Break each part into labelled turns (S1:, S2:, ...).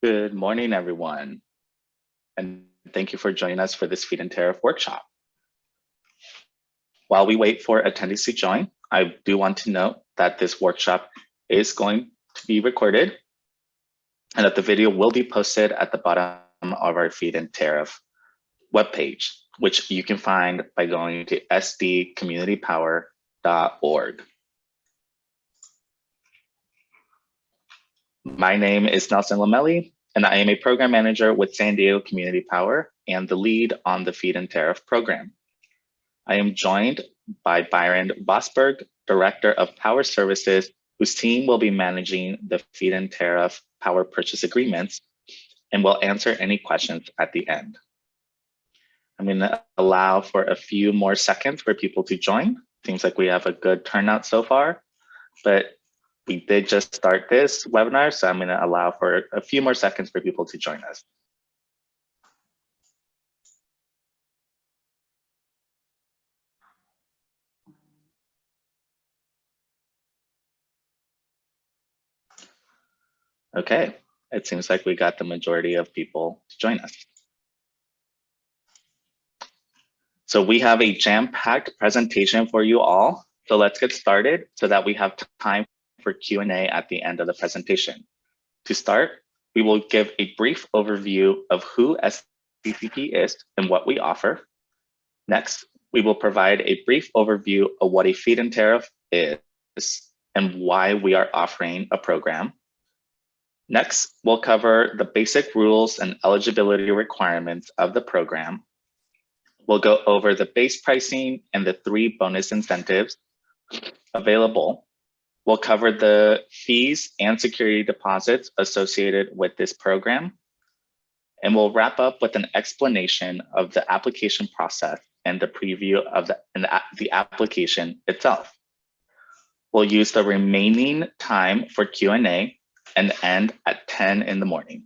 S1: Good morning, everyone, and thank you for joining us for this Feed-In Tariff workshop. While we wait for attendees to join, I do want to note that this workshop is going to be recorded and that the video will be posted at the bottom of our Feed-In Tariff webpage, which you can find by going to sdcommunitypower.org. My name is Nelson Lamelli, and I am a program manager with San Diego Community Power and the lead on the Feed-In Tariff program. I am joined by Byron Bosberg, Director of Power Services, whose team will be managing the Feed-In Tariff power purchase agreements and will answer any questions at the end. I'm going to allow for a few more seconds for people to join. Seems like we have a good turnout so far, but we did just start this webinar, so I'm going to allow for a few more seconds for people to join us. Okay, it seems like we got the majority of people to join us. So we have a jam-packed presentation for you all. So let's get started so that we have time for Q&A at the end of the presentation. To start, we will give a brief overview of who SCPP is and what we offer. Next, we will provide a brief overview of what a feed-in tariff is and why we are offering a program. Next, we'll cover the basic rules and eligibility requirements of the program. We'll go over the base pricing and the 3 bonus incentives available. We'll cover the fees and security deposits associated with this program. And we'll wrap up with an explanation of the application process and the preview of the application itself. We'll use the remaining time for Q&A and end at 10 in the morning.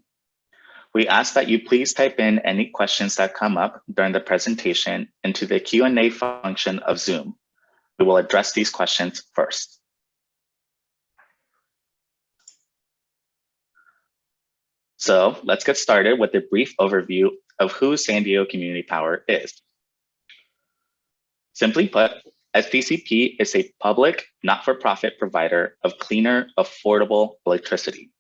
S1: We ask that you please type in any questions that come up during the presentation into the Q&A function of Zoom. We will address these questions first. So let's get started with a brief overview of who San Diego Community Power is. Simply put, SDCP is a public, not-for-profit provider of cleaner, affordable electricity.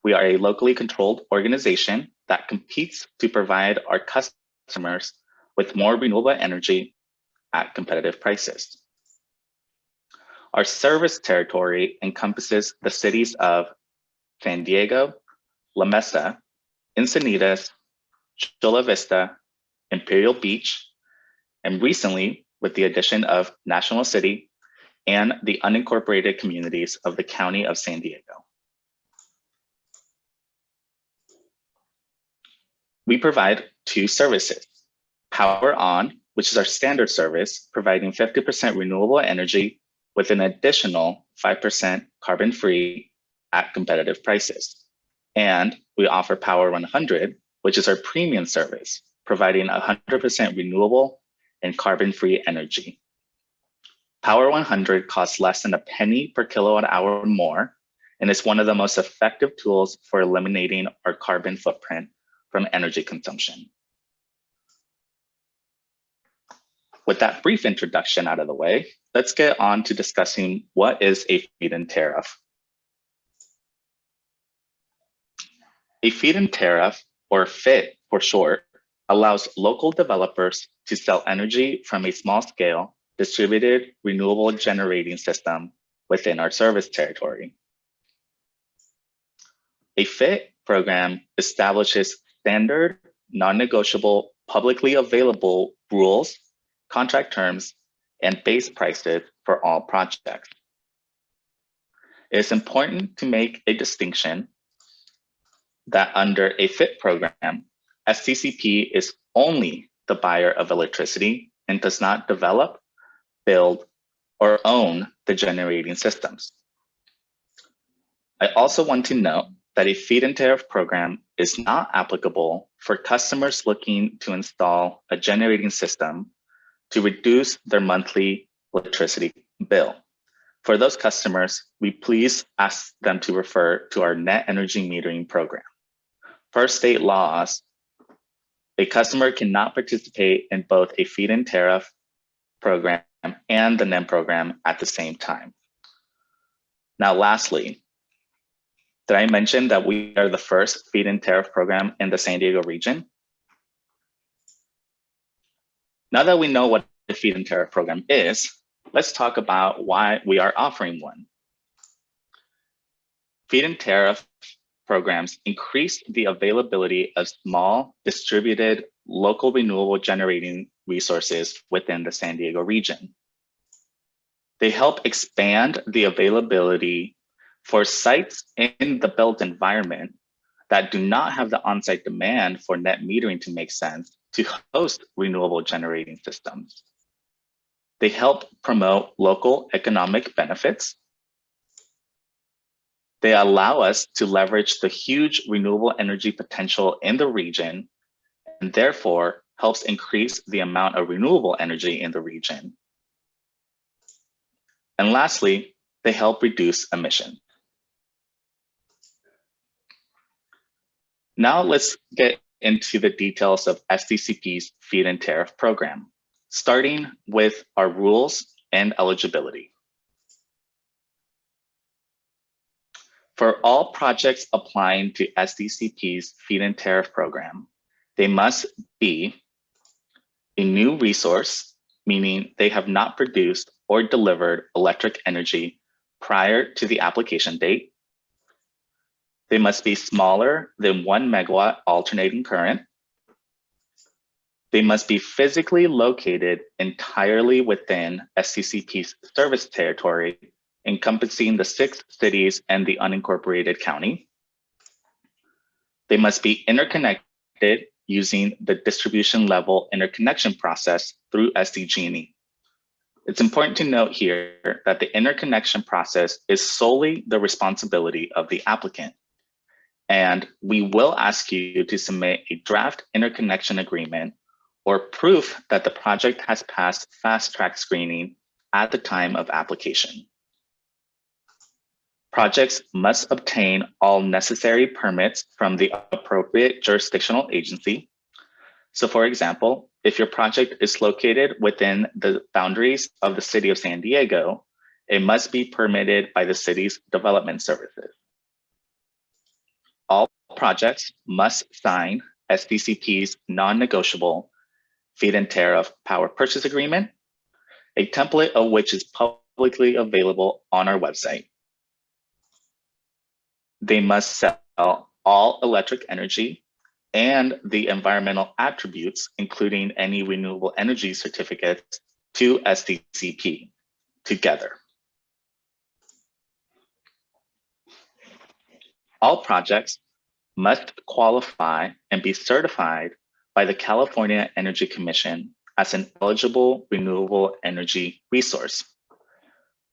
S1: We are a locally controlled organization that competes to provide our customers with more renewable energy at competitive prices. Our service territory encompasses the cities of San Diego, La Mesa, Encinitas, Chula Vista, Imperial Beach, and recently with the addition of National City and the unincorporated communities of the County of San Diego. We provide 2 services, Power On, which is our standard service, providing 50% renewable energy with an additional 5% carbon-free at competitive prices. And we offer Power 100, which is our premium service, providing 100% renewable and carbon-free energy. Power 100 costs less than a penny per kilowatt hour more, and is one of the most effective tools for eliminating our carbon footprint from energy consumption. With that brief introduction out of the way, let's get on to discussing what is a feed-in tariff. A feed-in tariff, or FIT for short, allows local developers to sell energy from a small-scale distributed renewable generating system within our service territory. A FIT program establishes standard, non-negotiable, publicly available rules, contract terms, and base prices for all projects. It is important to make a distinction that under a FIT program, SCCP is only the buyer of electricity and does not develop, build, or own the generating systems. I also want to note that a feed-in tariff program is not applicable for customers looking to install a generating system to reduce their monthly electricity bill. For those customers, we please ask them to refer to our net energy metering program. Per state laws, a customer cannot participate in both a feed-in tariff program and the NEM program at the same time. Now, lastly, did I mention that we are the first feed-in tariff program in the San Diego region? Now that we know what the feed-in tariff program is, let's talk about why we are offering one. Feed-in tariff programs increase the availability of small, distributed, local renewable generating resources within the San Diego region. They help expand the availability for sites in the built environment that do not have the on-site demand for net metering to make sense to host renewable generating systems. They help promote local economic benefits. They allow us to leverage the huge renewable energy potential in the region, and therefore helps increase the amount of renewable energy in the region. And lastly, they help reduce emissions. Now let's get into the details of SDCP's feed-in tariff program, starting with our rules and eligibility. For all projects applying to SDCP's feed-in tariff program, they must be a new resource, meaning they have not produced or delivered electric energy prior to the application date. They must be smaller than 1 megawatt alternating current. They must be physically located entirely within SCCP's service territory, encompassing the 6 cities and the unincorporated county. They must be interconnected using the distribution level interconnection process through SDG&E. It's important to note here that the interconnection process is solely the responsibility of the applicant. And we will ask you to submit a draft interconnection agreement or proof that the project has passed fast track screening at the time of application. Projects must obtain all necessary permits from the appropriate jurisdictional agency. So for example, if your project is located within the boundaries of the city of San Diego, it must be permitted by the city's development services. All projects must sign SDCP's non-negotiable feed-in tariff power purchase agreement, a template of which is publicly available on our website. They must sell all electric energy and the environmental attributes, including any renewable energy certificates, to SDCP together. All projects must qualify and be certified by the California Energy Commission as an eligible renewable energy resource.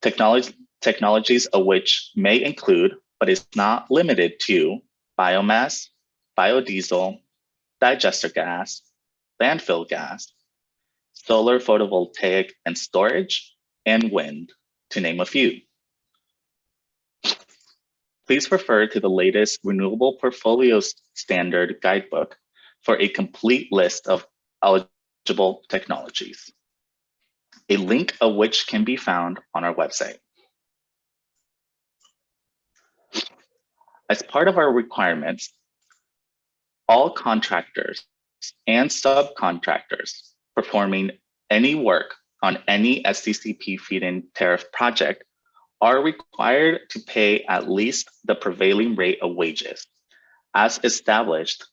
S1: Technologies of which may include, but is not limited to, biomass, biodiesel, digester gas, landfill gas, solar photovoltaic and storage, and wind, to name a few. Please refer to the latest Renewable Portfolios Standard Guidebook for a complete list of eligible technologies, a link of which can be found on our website. As part of our requirements, all contractors and subcontractors performing any work on any SDCP feed-in tariff project are required to pay at least the prevailing rate of wages as established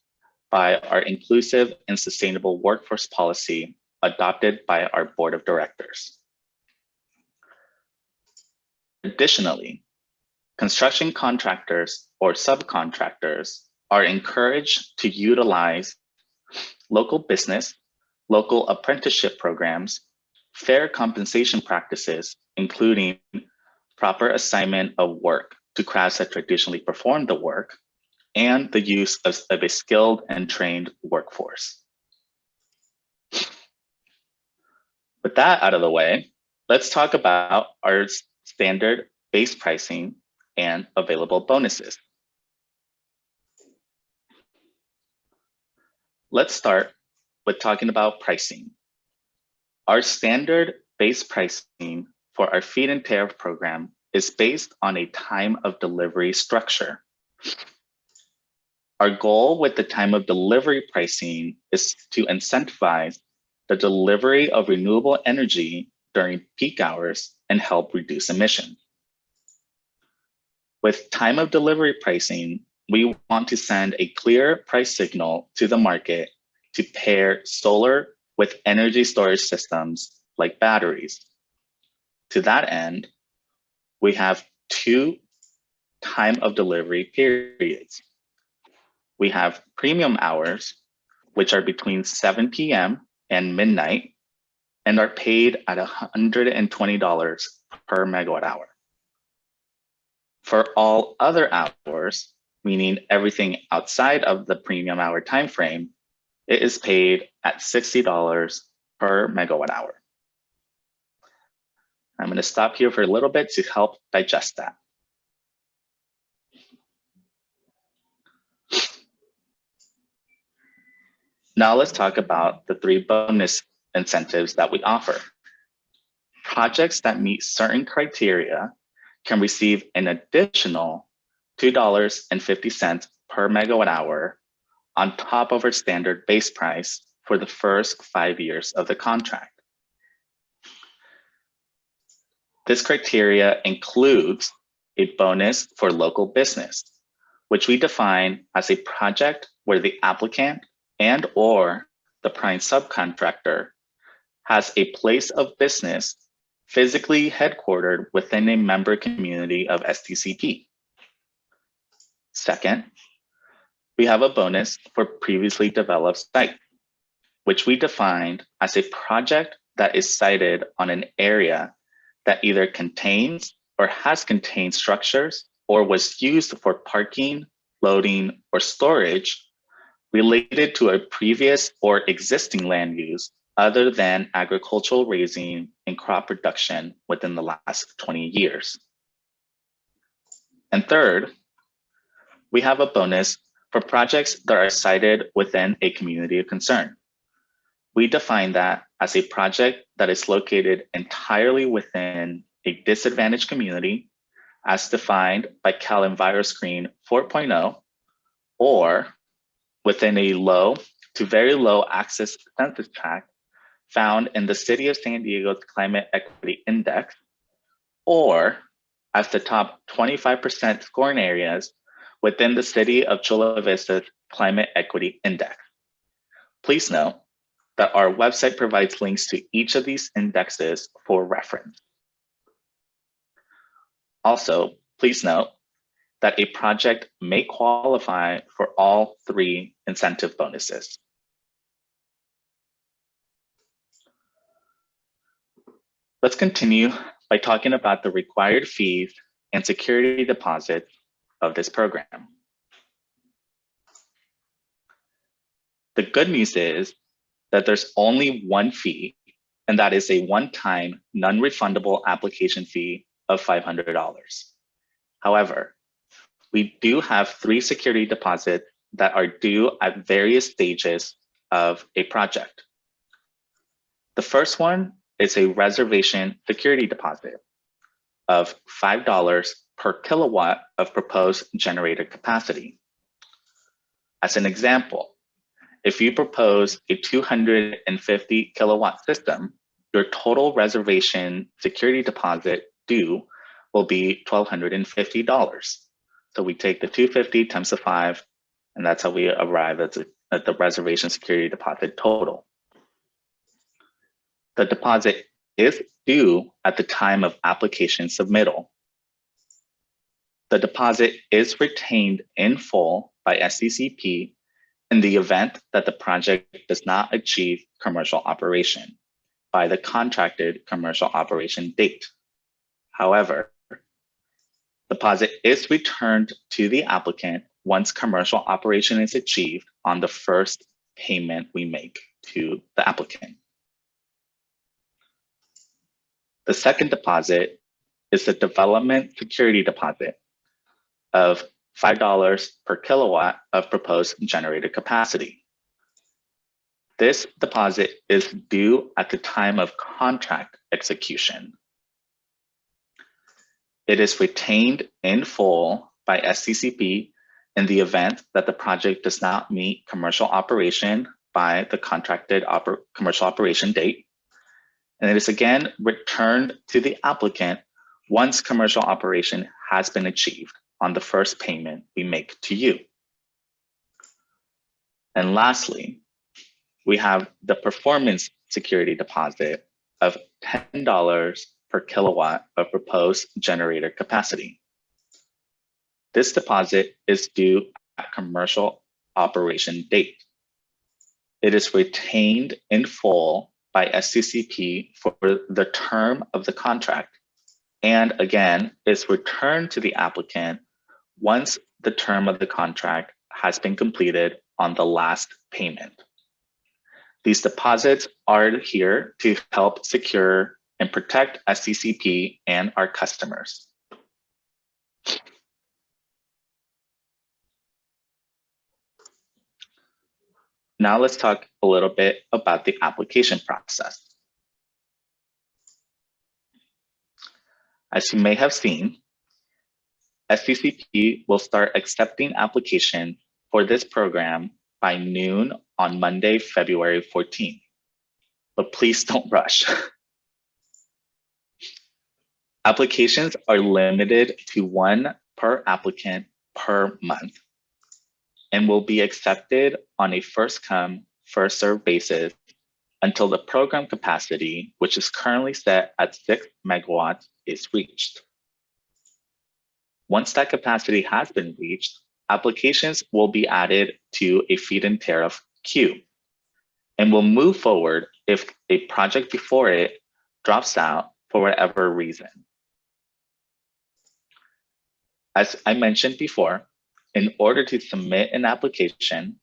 S1: by our inclusive and sustainable workforce policy adopted by our board of directors. Additionally, construction contractors or subcontractors are encouraged to utilize local business, local apprenticeship programs, fair compensation practices, including proper assignment of work to crafts that traditionally perform the work, and the use of a skilled and trained workforce. With that out of the way, let's talk about our standard base pricing, and available bonuses. Let's start with talking about pricing. Our standard base pricing for our Feed-In Tariff program is based on a time of delivery structure. Our goal with the time of delivery pricing is to incentivize the delivery of renewable energy during peak hours and help reduce emissions. With time of delivery pricing, we want to send a clear price signal to the market to pair solar with energy storage systems like batteries. To that end, we have two time of delivery periods. We have premium hours, which are between 7 p.m. and midnight, and are paid at $120 per megawatt hour. For all other hours, meaning everything outside of the premium hour timeframe, it is paid at $60 per megawatt hour. I'm going to stop here for a little bit to help digest that. Now let's talk about the 3 bonus incentives that we offer. Projects that meet certain criteria can receive an additional $2.50 per megawatt hour on top of our standard base price for the first 5 years of the contract. This criteria includes a bonus for local business, which we define as a project where the applicant and/or the prime subcontractor has a place of business physically headquartered within a member community of SDCP. Second, we have a bonus for previously developed site, which we defined as a project that is sited on an area that either contains or has contained structures or was used for parking, loading, or storage related to a previous or existing land use other than agricultural raising and crop production within the last 20 years. And third, we have a bonus for projects that are sited within a community of concern. We define that as a project that is located entirely within a disadvantaged community as defined by Cal EnviroScreen 4.0 or within a low to very low access census tract found in the City of San Diego's Climate Equity Index, or as the top 25% scoring areas within the City of Chula Vista's Climate Equity Index. Please note that our website provides links to each of these indexes for reference. Also, please note that a project may qualify for all 3 incentive bonuses. Let's continue by talking about the required fees and security deposits of this program. The good news is that there's only one fee, and that is a one-time non-refundable application fee of $500. However, we do have 3 security deposits that are due at various stages of a project. The first one is a reservation security deposit of $5 per kilowatt of proposed generator capacity. As an example, if you propose a 250 kilowatt system, your total reservation security deposit due will be $1,250. So we take the 250 times the 5, and that's how we arrive at the reservation security deposit total. The deposit is due at the time of application submittal. The deposit is retained in full by SCCP in the event that the project does not achieve commercial operation by the contracted commercial operation date. However, deposit is returned to the applicant once commercial operation is achieved on the first payment we make to the applicant. The second deposit is the development security deposit of $5 per kilowatt of proposed generated capacity. This deposit is due at the time of contract execution. It is retained in full by SCCP in the event that the project does not meet commercial operation by the contracted commercial operation date. And it is again returned to the applicant once commercial operation has been achieved on the first payment we make to you. And lastly, we have the performance security deposit of $10 per kilowatt of proposed generator capacity. This deposit is due at commercial operation date. It is retained in full by SCCP for the term of the contract, and again, is returned to the applicant once the term of the contract has been completed on the last payment. These deposits are here to help secure and protect SCCP and our customers. Now let's talk a little bit about the application process. As you may have seen, SCCP will start accepting applications for this program by noon on Monday, February 14th. But please don't rush. Applications are limited to one per applicant per month and will be accepted on a first come, first served basis until the program capacity, which is currently set at 6 megawatts, is reached. Once that capacity has been reached, applications will be added to a feed-in tariff queue and will move forward if a project before it drops out for whatever reason. As I mentioned before, in order to submit an application,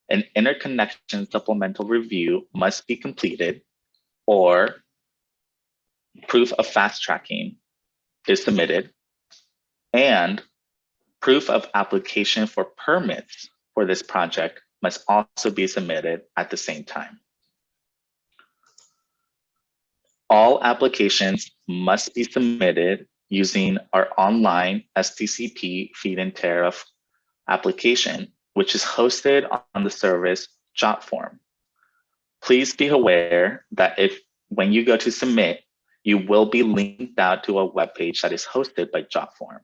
S1: an interconnection supplemental review must be completed, or proof of fast tracking is submitted, and proof of application for permits for this project must also be submitted at the same time. All applications must be submitted using our online SDCP feed-in tariff application, which is hosted on the service JotForm. Please be aware that when you go to submit, you will be linked out to a web page that is hosted by JotForm.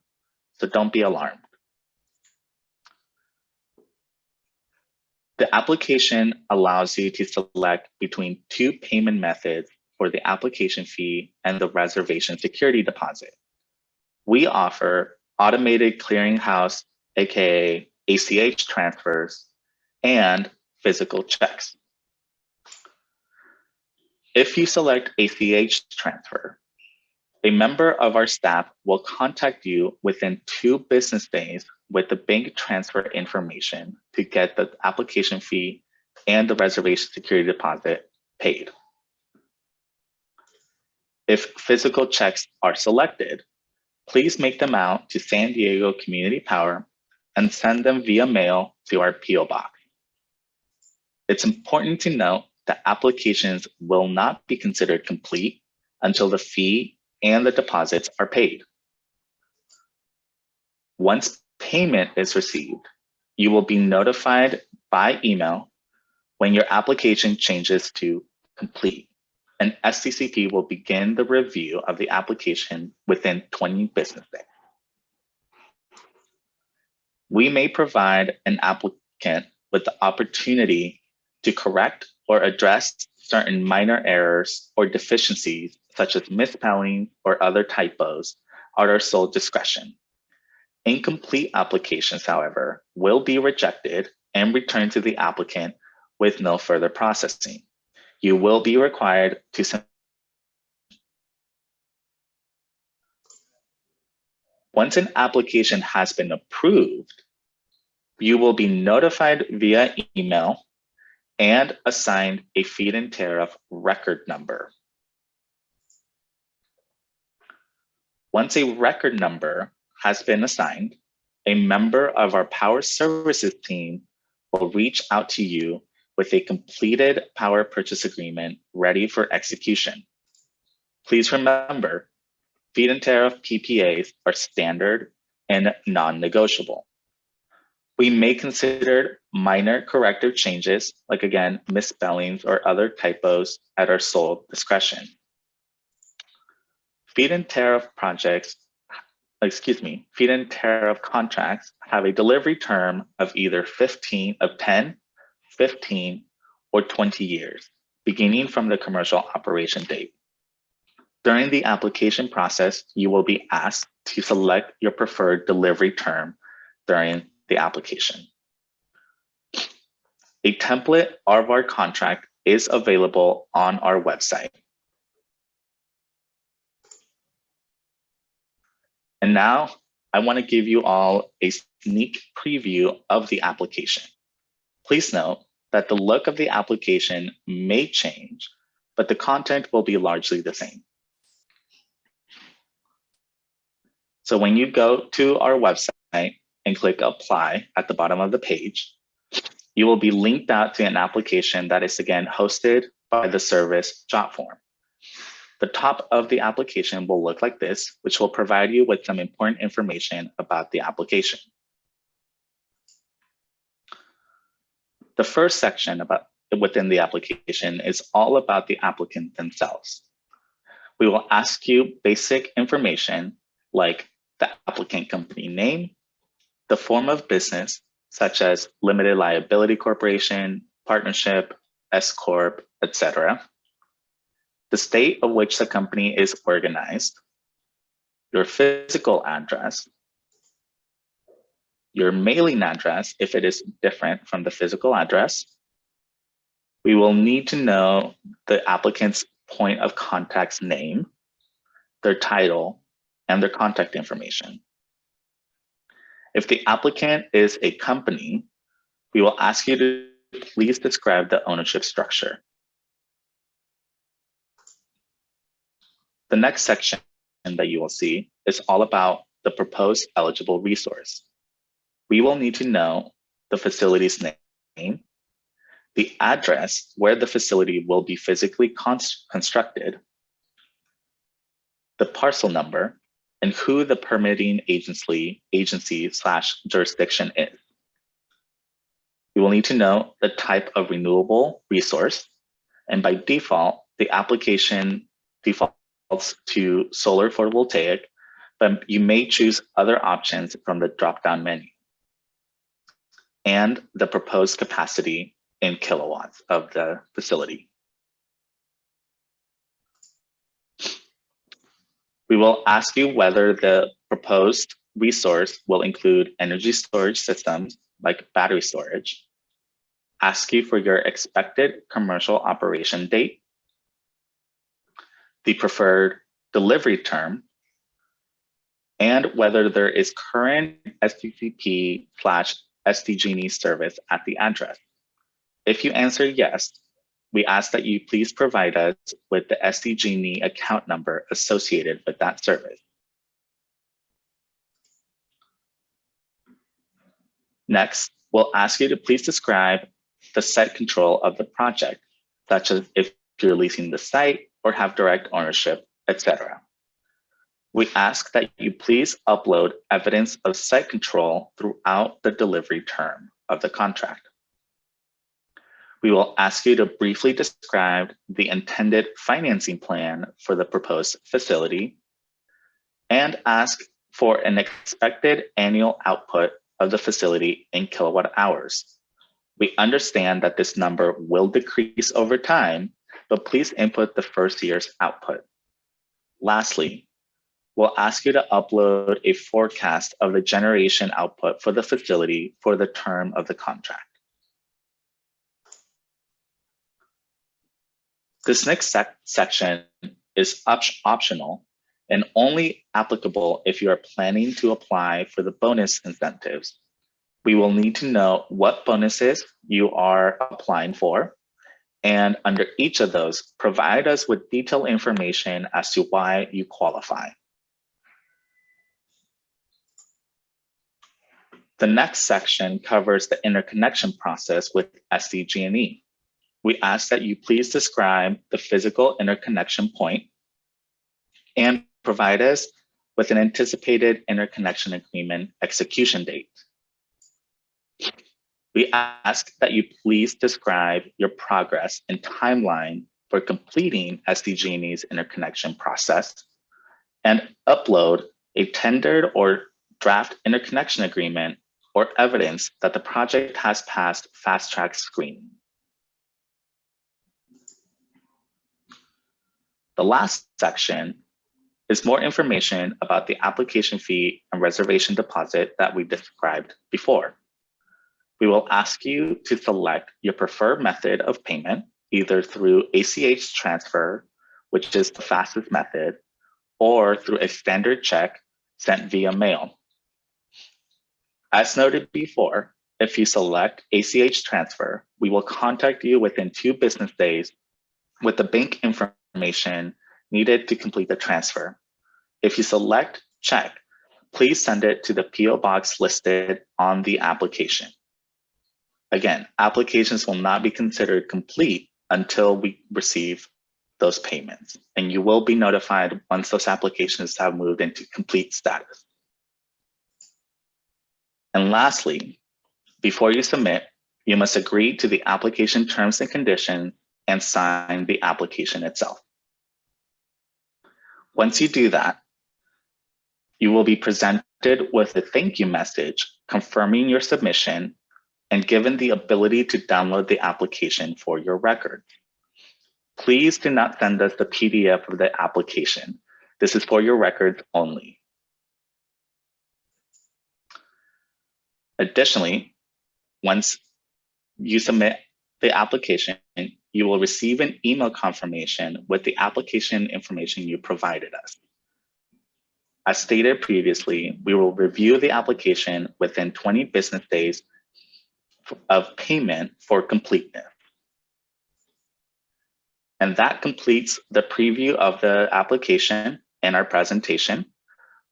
S1: So don't be alarmed. The application allows you to select between two payment methods for the application fee and the reservation security deposit. We offer automated clearinghouse, aka ACH transfers, and physical checks. If you select ACH transfer, a member of our staff will contact you within 2 business days with the bank transfer information to get the application fee and the reservation security deposit paid. If physical checks are selected, please make them out to San Diego Community Power and send them via mail to our PO box. It's important to note that applications will not be considered complete until the fee and the deposits are paid. Once payment is received, you will be notified by email when your application changes to complete, and SCCP will begin the review of the application within 20 business days. We may provide an applicant with the opportunity to correct or address certain minor errors or deficiencies, such as misspelling or other typos, at our sole discretion. Incomplete applications, however, will be rejected and returned to the applicant with no further processing. You will be required to send. Once an application has been approved, you will be notified via email and assigned a feed-in tariff record number. Once a record number has been assigned, a member of our power services team will reach out to you with a completed power purchase agreement ready for execution. Please remember, feed-in tariff PPAs are standard and non-negotiable. We may consider minor corrective changes, like again, misspellings or other typos at our sole discretion. Feed-in tariff feed-in tariff contracts have a delivery term of either 10, 15, or 20 years, beginning from the commercial operation date. During the application process, you will be asked to select your preferred delivery term during the application. A template of our contract is available on our website. And now I want to give you all a sneak preview of the application. Please note that the look of the application may change, but the content will be largely the same. So when you go to our website and click apply at the bottom of the page, you will be linked out to an application that is again hosted by the service Jotform. The top of the application will look like this, which will provide you with some important information about the application. The first section within the application is all about the applicant themselves. We will ask you basic information like the applicant company name, the form of business, such as limited liability corporation, partnership, S-corp, etc., the state of which the company is organized, your physical address, your mailing address if it is different from the physical address. We will need to know the applicant's point of contact's name, their title, and their contact information. If the applicant is a company, we will ask you to please describe the ownership structure. The next section that you will see is all about the proposed eligible resource. We will need to know the facility's name, the address where the facility will be physically constructed, the parcel number, and who the permitting agency/jurisdiction is. We will need to know the type of renewable resource, and by default, the application defaults to solar photovoltaic, but you may choose other options from the drop-down menu, and the proposed capacity in kilowatts of the facility. We will ask you whether the proposed resource will include energy storage systems like battery storage, ask you for your expected commercial operation date, the preferred delivery term, and whether there is current SCPP/SDG&E service at the address. If you answer yes, we ask that you please provide us with the SDG&E account number associated with that service. Next, we'll ask you to please describe the site control of the project, such as if you're leasing the site or have direct ownership, etc. We ask that you please upload evidence of site control throughout the delivery term of the contract. We will ask you to briefly describe the intended financing plan for the proposed facility and ask for an expected annual output of the facility in kilowatt hours. We understand that this number will decrease over time, but please input the first year's output. Lastly, we'll ask you to upload a forecast of the generation output for the facility for the term of the contract. This next section is optional and only applicable if you are planning to apply for the bonus incentives. We will need to know what bonuses you are applying for, and under each of those, provide us with detailed information as to why you qualify. The next section covers the interconnection process with SDG&E. We ask that you please describe the physical interconnection point and provide us with an anticipated interconnection agreement execution date. We ask that you please describe your progress and timeline for completing SDG&E's interconnection process and upload a tendered or draft interconnection agreement or evidence that the project has passed fast-track screening. The last section is more information about the application fee and reservation deposit that we described before. We will ask you to select your preferred method of payment, either through ACH transfer, which is the fastest method, or through a standard check sent via mail. As noted before, if you select ACH transfer, we will contact you within 2 business days with the bank information needed to complete the transfer. If you select check, please send it to the PO box listed on the application. Again, applications will not be considered complete until we receive those payments, and you will be notified once those applications have moved into complete status. And lastly, before you submit, you must agree to the application terms and conditions and sign the application itself. Once you do that, you will be presented with a thank you message confirming your submission and given the ability to download the application for your record. Please do not send us the PDF of the application. This is for your records only. Additionally, once you submit the application, you will receive an email confirmation with the application information you provided us. As stated previously, we will review the application within 20 business days of payment for completeness. And that completes the preview of the application and our presentation.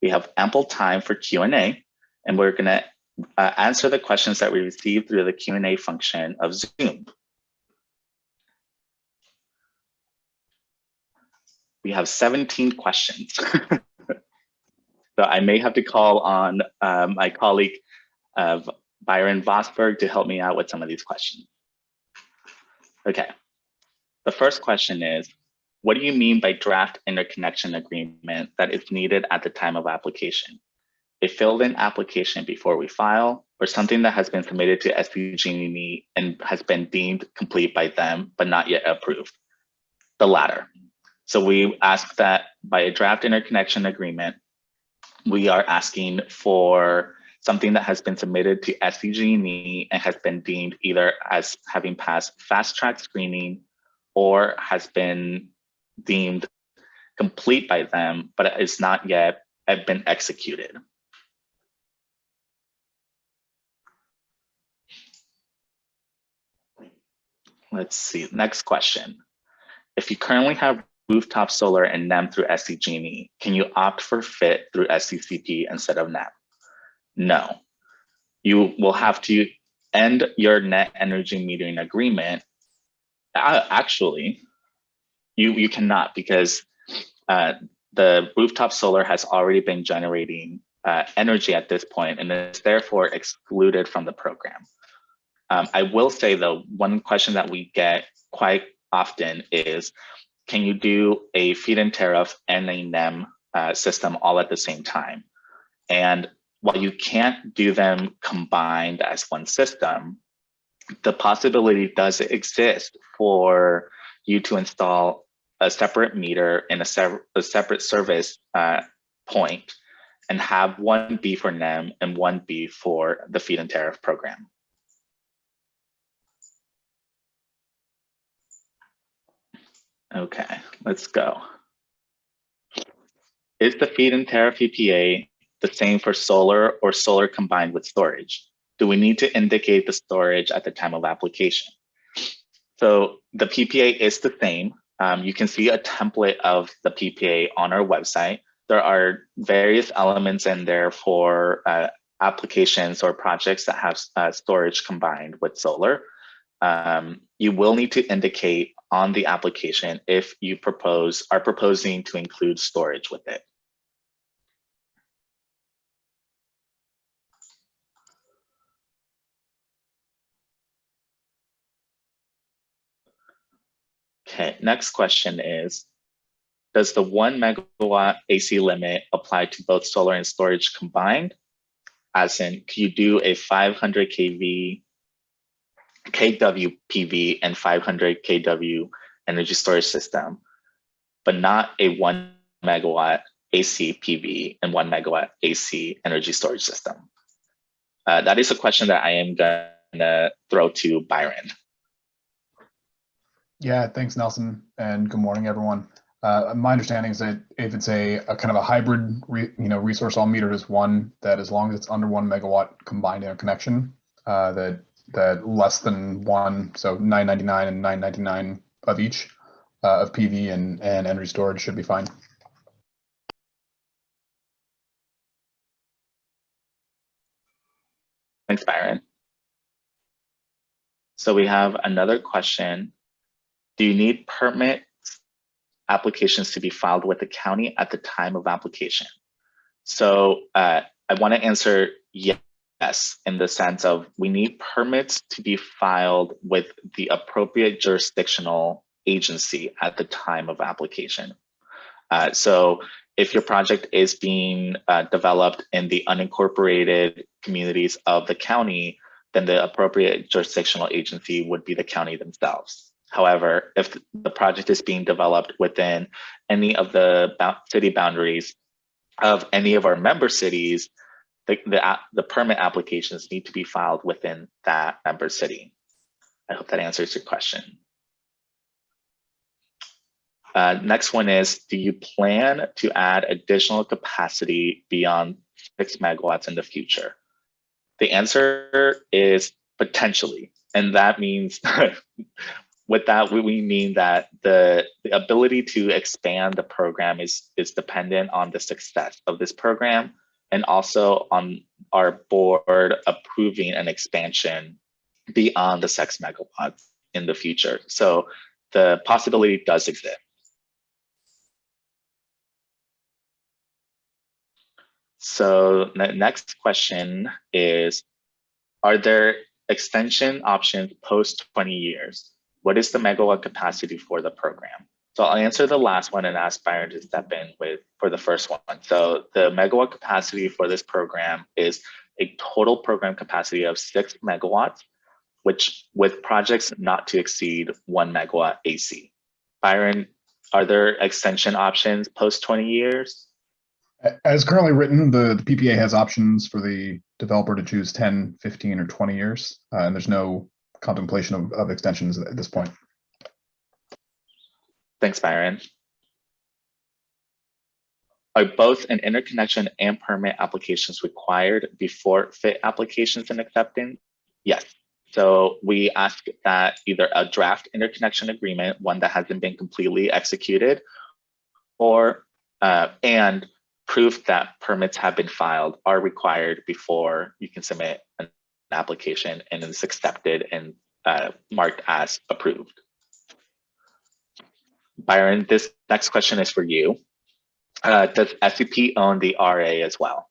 S1: We have ample time for Q&A, and we're going to answer the questions that we received through the Q&A function of Zoom. We have 17 questions. So I may have to call on my colleague Byron Vosberg to help me out with some of these questions. Okay, the first question is, what do you mean by draft interconnection agreement that is needed at the time of application? A filled-in application before we file, or something that has been submitted to SDG&E and has been deemed complete by them, but not yet approved? The latter. So we ask that by a draft interconnection agreement, we are asking for something that has been submitted to SDG&E and has been deemed either as having passed fast-track screening or has been deemed complete by them, but it's not yet been executed. Let's see, next question. If you currently have Rooftop Solar and NEM through SDG&E, can you opt for FIT through SCPP instead of NEM? No. You will have to end your net energy metering agreement. Actually, you cannot, because the Rooftop Solar has already been generating energy at this point and is therefore excluded from the program. I will say, though, one question that we get quite often is, can you do a feed-in tariff and a NEM system all at the same time? And while you can't do them combined as one system, the possibility does exist for you to install a separate meter in a separate service point and have one be for NEM and one be for the feed-in tariff program. Okay, let's go. Is the feed-in tariff PPA the same for solar or solar combined with storage? Do we need to indicate the storage at the time of application? So the PPA is the same. You can see a template of the PPA on our website. There are various elements in there for applications or projects that have storage combined with solar, you will need to indicate on the application if you are proposing to include storage with it. Okay, next question is, does the 1 megawatt AC limit apply to both solar and storage combined? As in, can you do a 500 kW PV and 500 kW energy storage system, but not a 1 megawatt AC PV and 1 megawatt AC energy storage system? That is a question that I am gonna throw to Byron.
S2: Yeah, thanks, Nelson, and good morning, everyone. My understanding is that if it's a kind of a hybrid, resource all metered as one, that as long as it's under 1 megawatt combined interconnection, that less than one, so 999 and 999 of each of PV and energy storage should be fine.
S1: Thanks, Byron. So we have another question. Do you need permit applications to be filed with the county at the time of application? So I want to answer yes, in the sense of we need permits to be filed with the appropriate jurisdictional agency at the time of application. So if your project is being developed in the unincorporated communities of the county, then the appropriate jurisdictional agency would be the county themselves. However, if the project is being developed within any of the city boundaries of any of our member cities, the permit applications need to be filed within that member city. I hope that answers your question. Next one is, do you plan to add additional capacity beyond 6 megawatts in the future? The answer is potentially, and that means with that, we mean that the ability to expand the program is dependent on the success of this program and also on our board approving an expansion beyond the 6 megawatts in the future. So the possibility does exist. So the next question is, are there extension options post 20 years? What is the megawatt capacity for the program? So I'll answer the last one and ask Byron to step in for the first one. So the megawatt capacity for this program is a total program capacity of 6 megawatts, which with projects not to exceed 1 megawatt AC. Byron, are there extension options post 20 years?
S2: As currently written, the PPA has options for the developer to choose 10, 15, or 20 years, and there's no contemplation of extensions at this point.
S1: Thanks, Byron. Are both an interconnection and permit applications required before FIT applications and acceptance? Yes. So we ask that either a draft interconnection agreement, one that hasn't been completely executed, or and proof that permits have been filed are required before you can submit an application and it's accepted and marked as approved. Byron, this next question is for you. Does SCP own the RA as well?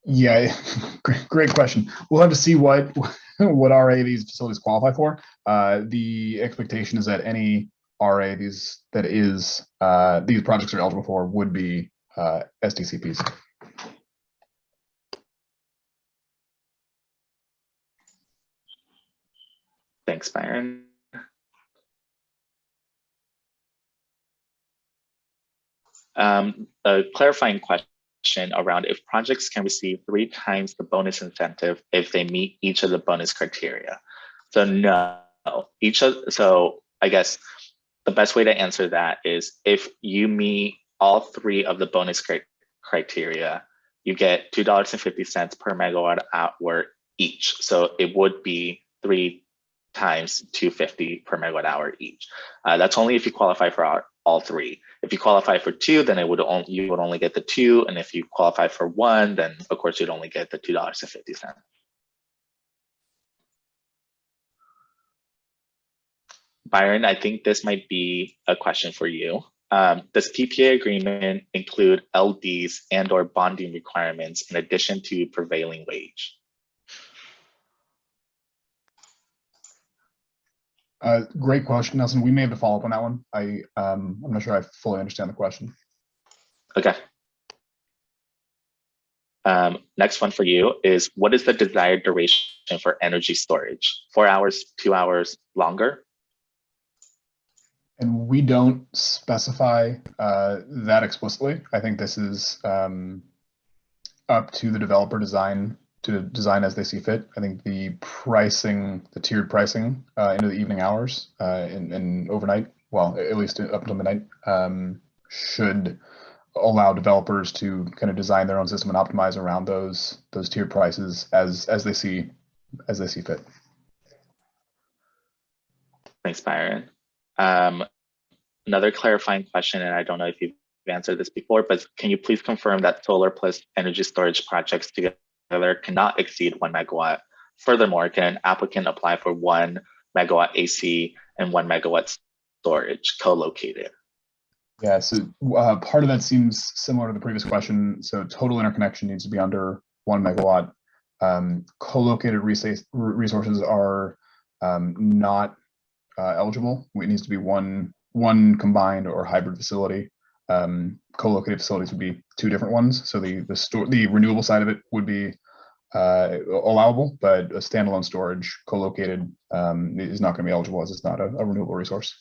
S2: Yeah, great question. We'll have to see what RA these facilities qualify for. The expectation is that any RA these projects are eligible for would be SDCPs.
S1: Thanks, Byron. A clarifying question around if projects can receive 3 times the bonus incentive if they meet each of the bonus criteria. So no, so I guess the best way to answer that is if you meet all 3 of the bonus criteria, you get $2.50 per megawatt hour each. So it would be 3 times $2.50 per megawatt hour each. That's only if you qualify for all three. If you qualify for two, then you would only get the two, and if you qualify for one, then of course you'd only get the $2.50. Byron, I think this might be a question for you. Does PPA agreement include LDs and/or bonding requirements in addition to prevailing wage?
S2: Great question, Nelson. We may have to follow up on that one. I'm not sure I fully understand the question.
S1: Okay. Next one for you is, what is the desired duration for energy storage? 4 hours, 2 hours, longer?
S2: And we don't specify that explicitly. I think this is up to the developer to design as they see fit. I think the pricing, the tiered pricing into the evening hours and overnight, well, at least up until midnight, should allow developers to kind of design their own system and optimize around those tiered prices as they see fit.
S1: Thanks, Byron. Another clarifying question, and I don't know if you've answered this before, but can you please confirm that solar plus energy storage projects together cannot exceed 1 megawatt? Furthermore, can an applicant apply for 1 megawatt AC and 1 megawatt storage co-located?
S2: Yeah, so part of that seems similar to the previous question. So total interconnection needs to be under 1 megawatt. Co-located resources are not eligible. It needs to be one combined or hybrid facility. Co-located facilities would be two different ones. So the renewable side of it would be allowable, but a standalone storage co-located is not going to be eligible as it's not a renewable resource.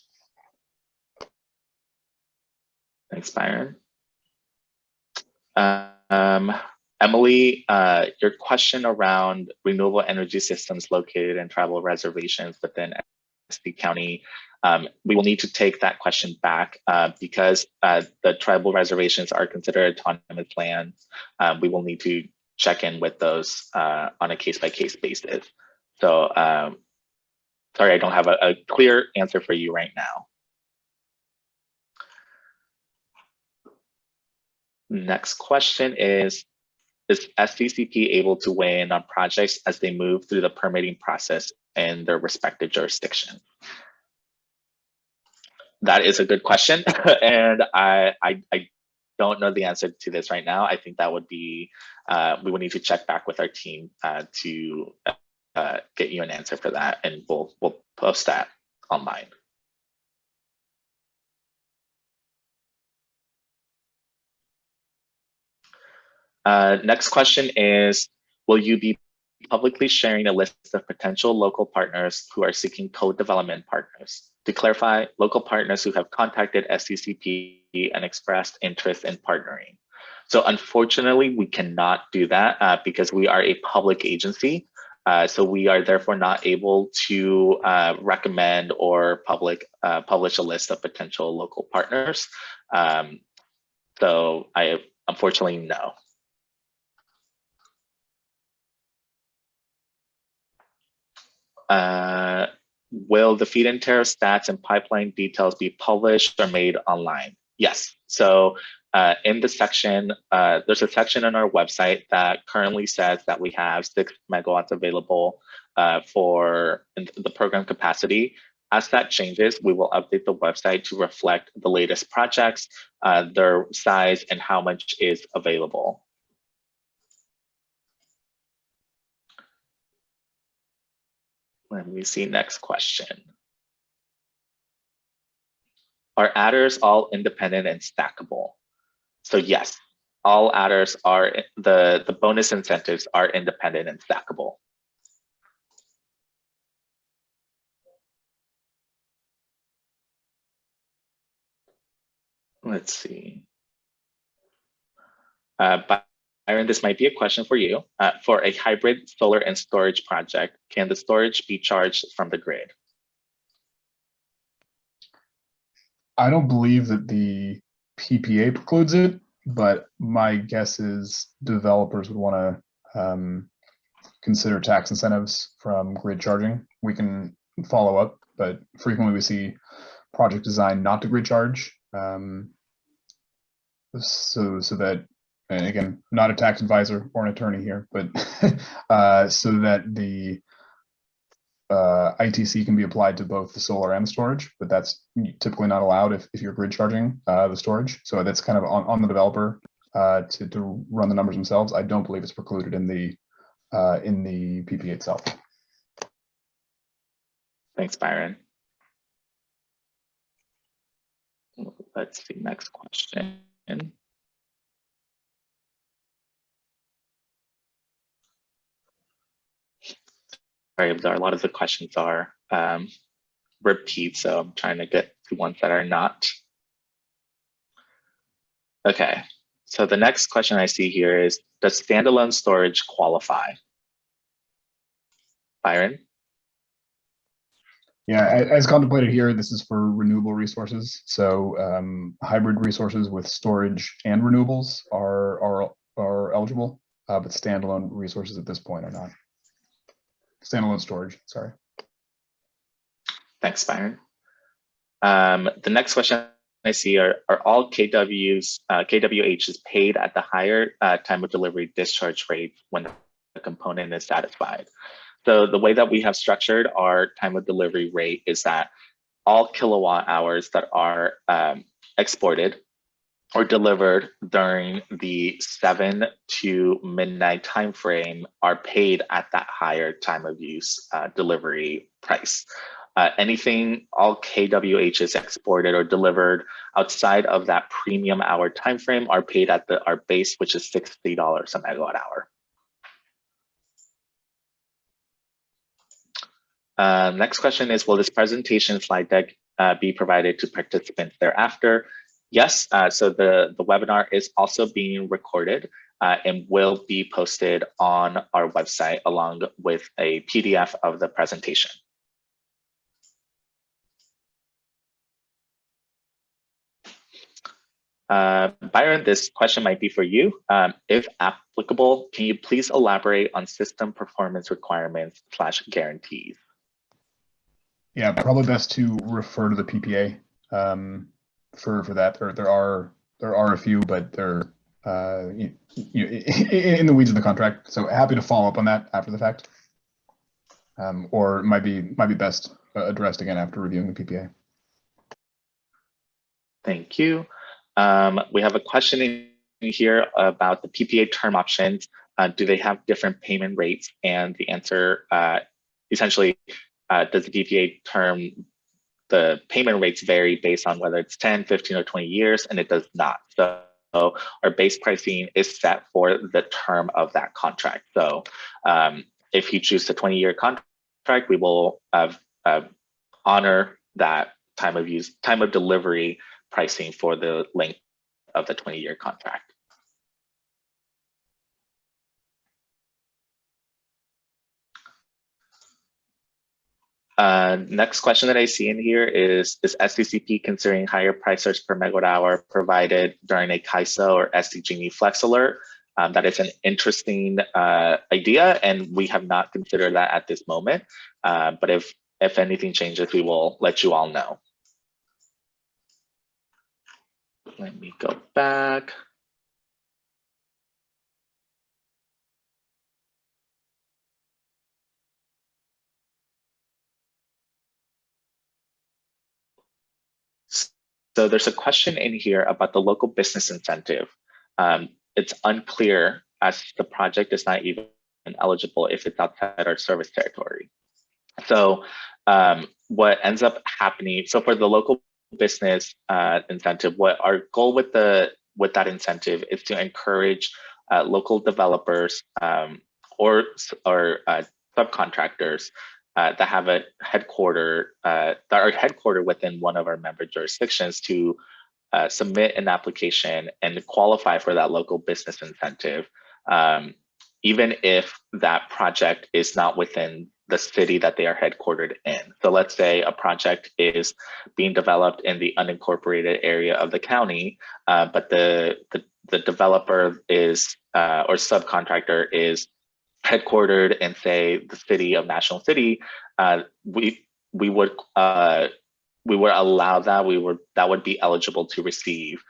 S1: Thanks, Byron. Emily, your question around renewable energy systems located in tribal reservations within SD County, we will need to take that question back because the tribal reservations are considered autonomous lands. We will need to check in with those on a case-by-case basis. So sorry, I don't have a clear answer for you right now. Next question is SDCP able to weigh in on projects as they move through the permitting process in their respective jurisdiction? That is a good question, and I don't know the answer to this right now. I think that would be, we would need to check back with our team to get you an answer for that, and we'll post that online. Next question is, will you be publicly sharing a list of potential local partners who are seeking co-development partners? To clarify, local partners who have contacted SCCP and expressed interest in partnering. So unfortunately, we cannot do that because we are a public agency. So we are therefore not able to recommend or publish a list of potential local partners. So unfortunately, no. Will the feed-in tariff stats and pipeline details be published or made online? Yes. So in the section, there's a section on our website that currently says that we have 6 megawatts available for the program capacity. As that changes, we will update the website to reflect the latest projects, their size, and how much is available. Let me see, next question. Are adders all independent and stackable? So yes, all adders are, the bonus incentives are independent and stackable. Let's see. Byron, this might be a question for you. For a hybrid solar and storage project, can the storage be charged from the grid?
S2: I don't believe that the PPA precludes it, but my guess is developers would want to consider tax incentives from grid charging. We can follow up, but frequently we see project design not to grid charge So that, and again, not a tax advisor or an attorney here, but so that the ITC can be applied to both the solar and the storage, but that's typically not allowed if you're grid charging the storage. So that's kind of on the developer to run the numbers themselves. I don't believe it's precluded in the PPA itself.
S1: Thanks, Byron. Let's see, next question. Sorry, a lot of the questions are repeat, so I'm trying to get to ones that are not. Okay, so the next question I see here is, does standalone storage qualify? Byron?
S2: Yeah, as contemplated here, this is for renewable resources. So hybrid resources with storage and renewables are eligible, but standalone resources at this point are not. Standalone storage, sorry.
S1: Thanks, Byron. The next question I see are all KWHs paid at the higher time of delivery discharge rate when the component is satisfied? So the way that we have structured our time of delivery rate is that all kilowatt hours that are exported or delivered during the 7 to midnight timeframe are paid at that higher time of use delivery price. Anything, all KWHs exported or delivered outside of that premium hour timeframe are paid at our base, which is $60 a megawatt hour. Next question is, will this presentation slide deck be provided to participants thereafter? Yes, so the webinar is also being recorded and will be posted on our website along with a PDF of the presentation. Byron, this question might be for you. If applicable, can you please elaborate on system performance requirements / guarantees?
S2: Yeah, probably best to refer to the PPA for that. There are a few, but they're in the weeds of the contract. So happy to follow up on that after the fact, or it might be best addressed again after reviewing the PPA.
S1: Thank you. We have a question in here about the PPA term options. Do they have different payment rates? And the answer essentially, does the PPA term, the payment rates vary based on whether it's 10, 15, or 20 years, and it does not. So our base pricing is set for the term of that contract. So if you choose a 20-year contract, we will honor that time of delivery pricing for the length of the 20-year contract. Next question that I see in here is SDCP considering higher price surge per megawatt hour provided during a KISO or SDG flex alert? That is an interesting idea, and we have not considered that at this moment. But if anything changes, we will let you all know. Let me go back. So there's a question in here about the local business incentive. It's unclear as the project is not even eligible if it's outside our service territory. So what ends up happening, so for the local business incentive, what our goal with that incentive is to encourage local developers or subcontractors that have a that are headquartered within one of our member jurisdictions to submit an application and qualify for that local business incentive, even if that project is not within the city that they are headquartered in. So let's say a project is being developed in the unincorporated area of the county, but the developer is or subcontractor is headquartered in, say, the city of National City. We we would allow that, that would be eligible to receive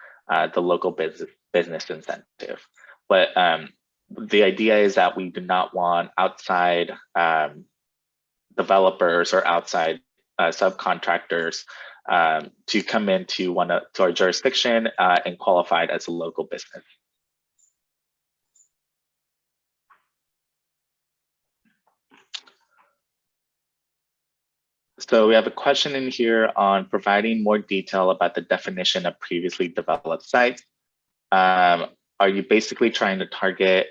S1: the local business incentive. But the idea is that we do not want outside developers or outside subcontractors to come into to our jurisdiction and qualified as a local business. So we have a question in here on providing more detail about the definition of previously developed sites. Are you basically trying to target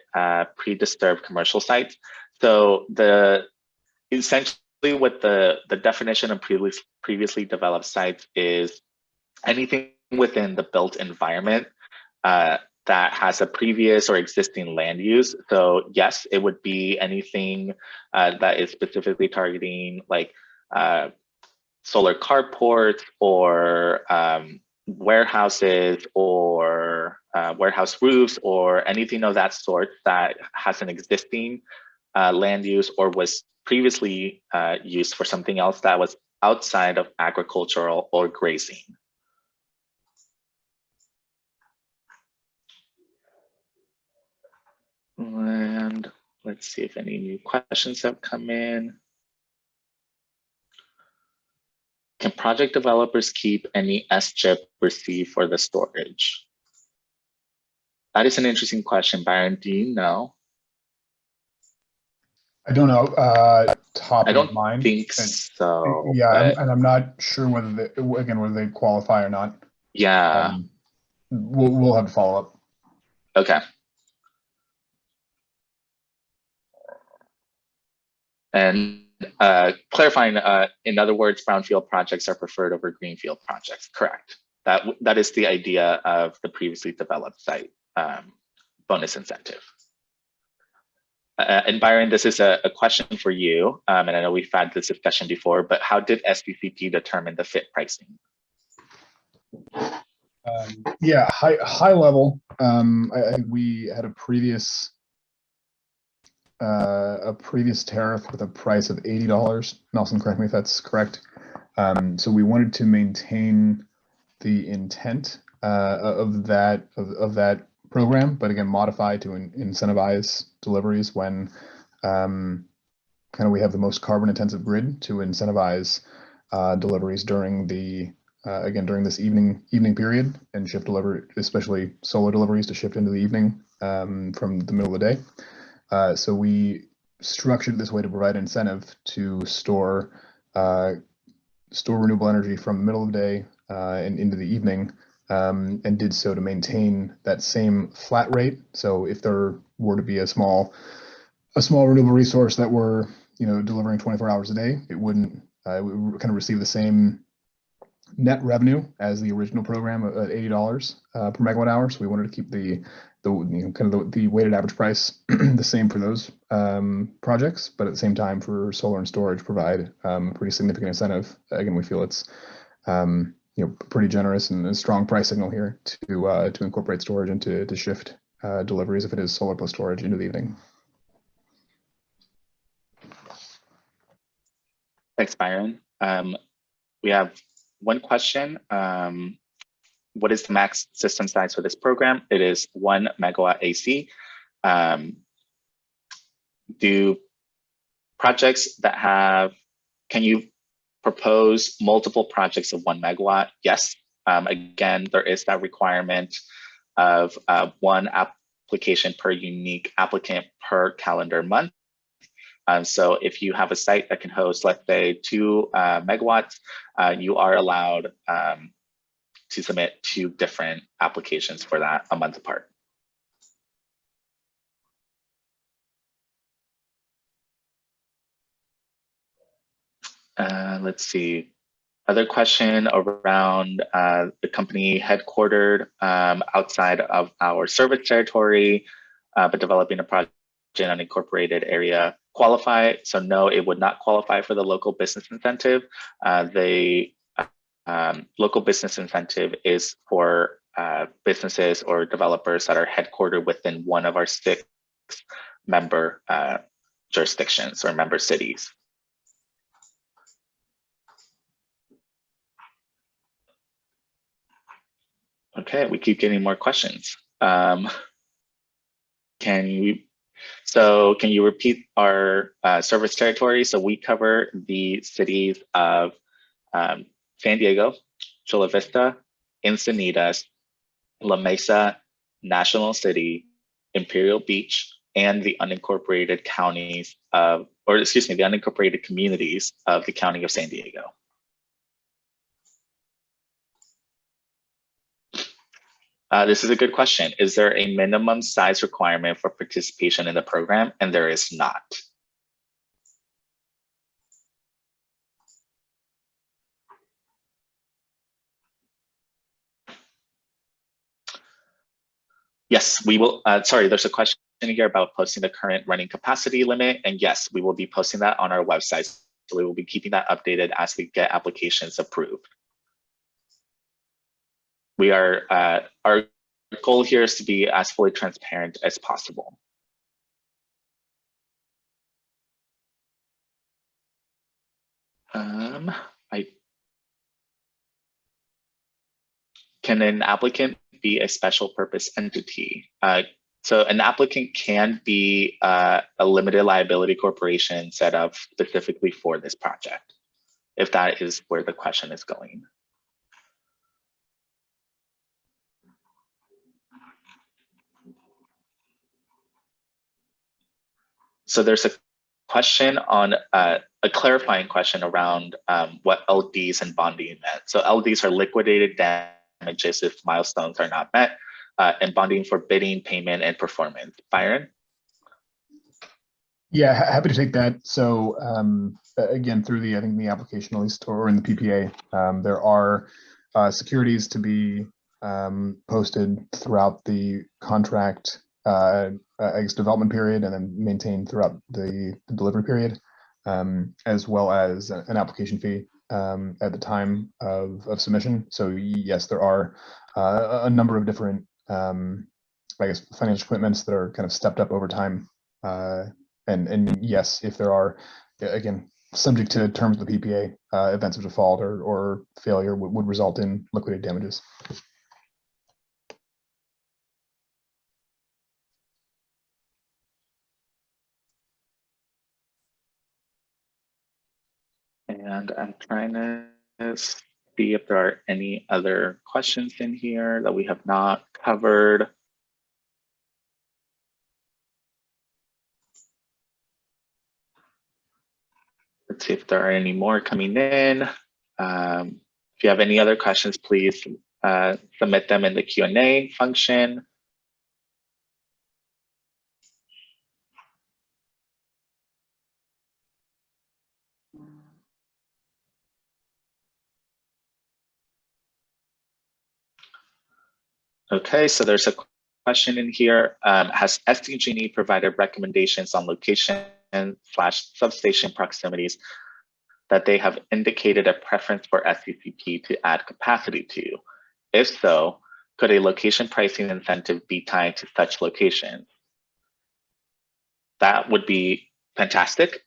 S1: pre-disturbed commercial sites? So essentially what the definition of previously developed sites is anything within the built environment that has a previous or existing land use. So yes, it would be anything that is specifically targeting like solar carports or warehouses or warehouse roofs or anything of that sort that has an existing land use or was previously used for something else that was outside of agricultural or grazing. And let's see if any new questions have come in. Can project developers keep any SCHIP received for the storage? That is an interesting question, Byron. Do you know?
S2: I don't know. Top
S1: I don't
S2: of mind.
S1: think so.
S2: Yeah, and I'm not sure whether whether they qualify or not.
S1: Yeah.
S2: We'll have to follow up.
S1: Okay. And clarifying, in other words, brownfield projects are preferred over greenfield projects. Correct. That is the idea of the previously developed site bonus incentive. And Byron, this is a question for you. And I know we've had this discussion before, but how did SDCP determine the fit pricing?
S2: Yeah, high level. We had a previous tariff with a price of $80. Nelson, correct me if that's correct. So we wanted to maintain the intent of that program, but again, modify to incentivize deliveries when kind of we have the most carbon intensive grid to incentivize deliveries during the during this evening period and shift delivery, especially solar deliveries, to shift into the evening from the middle of the day. So we structured this way to provide incentive to store renewable energy from the middle of the day and into the evening, and did so to maintain that same flat rate. So if there were to be a small renewable resource that were delivering 24 hours a day, it wouldn't it would kind of receive the same net revenue as the original program at $80 per megawatt hour. So we wanted to keep the weighted average price the same for those projects, but at the same time for solar and storage provide pretty significant incentive. Again, we feel it's pretty generous and a strong price signal here to incorporate storage and to shift deliveries, if it is solar plus storage, into the evening.
S1: Thanks, Byron. We have one question. What is the max system size for this program? It is 1 megawatt AC. Do projects that have, can you propose multiple projects of 1 megawatt? Yes. Again, there is that requirement of one application per unique applicant per calendar month. So if you have a site that can host, let's say, 2 megawatts, you are allowed to submit 2 different applications for that a month apart. Let's see. Other question around the company headquartered outside of our service territory, but developing a project in an unincorporated area qualify? So no, it would not qualify for the local business incentive. The local business incentive is for businesses or developers that are headquartered within one of our 6 member jurisdictions or member cities. Okay, we keep getting more questions. Can you repeat our service territory? So we cover the cities of San Diego, Chula Vista, Encinitas, La Mesa, National City, Imperial Beach, and the unincorporated counties of, or excuse me, the unincorporated communities of the County of San Diego. This is a good question. Is there a minimum size requirement for participation in the program? And there is not. Yes, we will. Sorry, there's a question here about posting the current running capacity limit. And yes, we will be posting that on our website. So we will be keeping that updated as we get applications approved. We are, our goal here is to be as fully transparent as possible. Can an applicant be a special purpose entity? So an applicant can be a limited liability corporation set up specifically for this project, if that is where the question is going. So there's a question on a clarifying question around what LDs and bonding meant. So LDs are liquidated damages if milestones are not met, and bonding for bidding, payment, and performance. Byron?
S2: Yeah, happy to take that. So again, through the, I think the application at least, or in the PPA, there are securities to be posted throughout the contract, I guess, development period, and then maintained throughout the delivery period, as well as an application fee at the time of submission. So yes, there are a number of different, I guess, financial commitments that are kind of stepped up over time. And yes, if there are, again, subject to terms of the PPA, events of default or failure would result in liquidated damages.
S1: And I'm trying to see if there are any other questions in here that we have not covered. Let's see if there are any more coming in. If you have any other questions, please submit them in the Q&A function. Okay, so there's a question in here. Has SDG&E provided recommendations on location/substation proximities that they have indicated a preference for SCPP to add capacity to? If so, could a location pricing incentive be tied to such locations? That would be fantastic.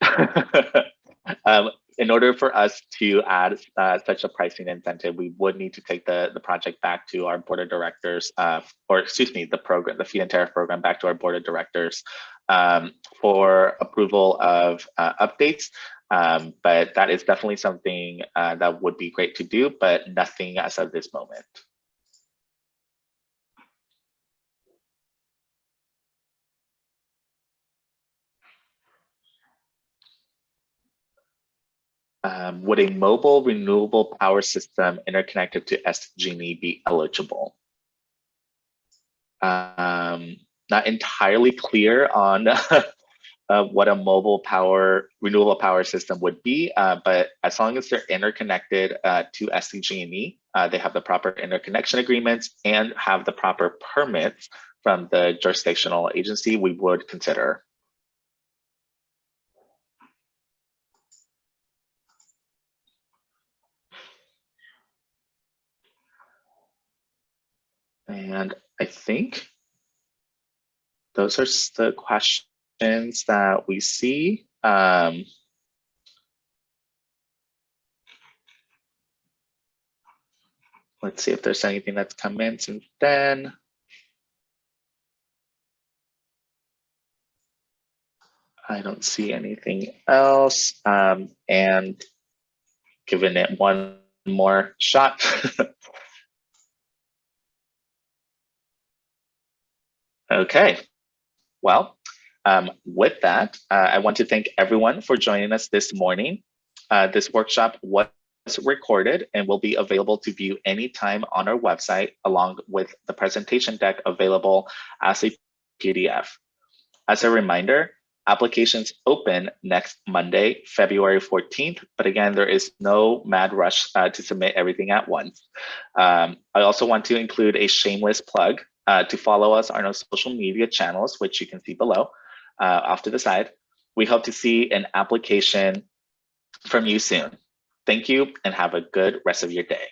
S1: In order for us to add such a pricing incentive, we would need to take the project back to our board of directors, or excuse me, the Feed-In Tariff program back to our board of directors for approval of updates. But that is definitely something that would be great to do, but nothing as of this moment. Would a mobile renewable power system interconnected to SDG&E be eligible? Not entirely clear on what a renewable power system would be, but as long as they're interconnected to SDG&E, they have the proper interconnection agreements and have the proper permits from the jurisdictional agency, we would consider. And I think those are the questions that we see. Let's see if there's anything that's come in since then. I don't see anything else. And giving it one more shot. Okay, well, with that, I want to thank everyone for joining us this morning. This workshop was recorded and will be available to view anytime on our website, along with the presentation deck available as a PDF. As a reminder, applications open next Monday, February 14th, but again, there is no mad rush to submit everything at once. I also want to include a shameless plug to follow us on our social media channels, which you can see below off to the side. We hope to see an application from you soon. Thank you and have a good rest of your day.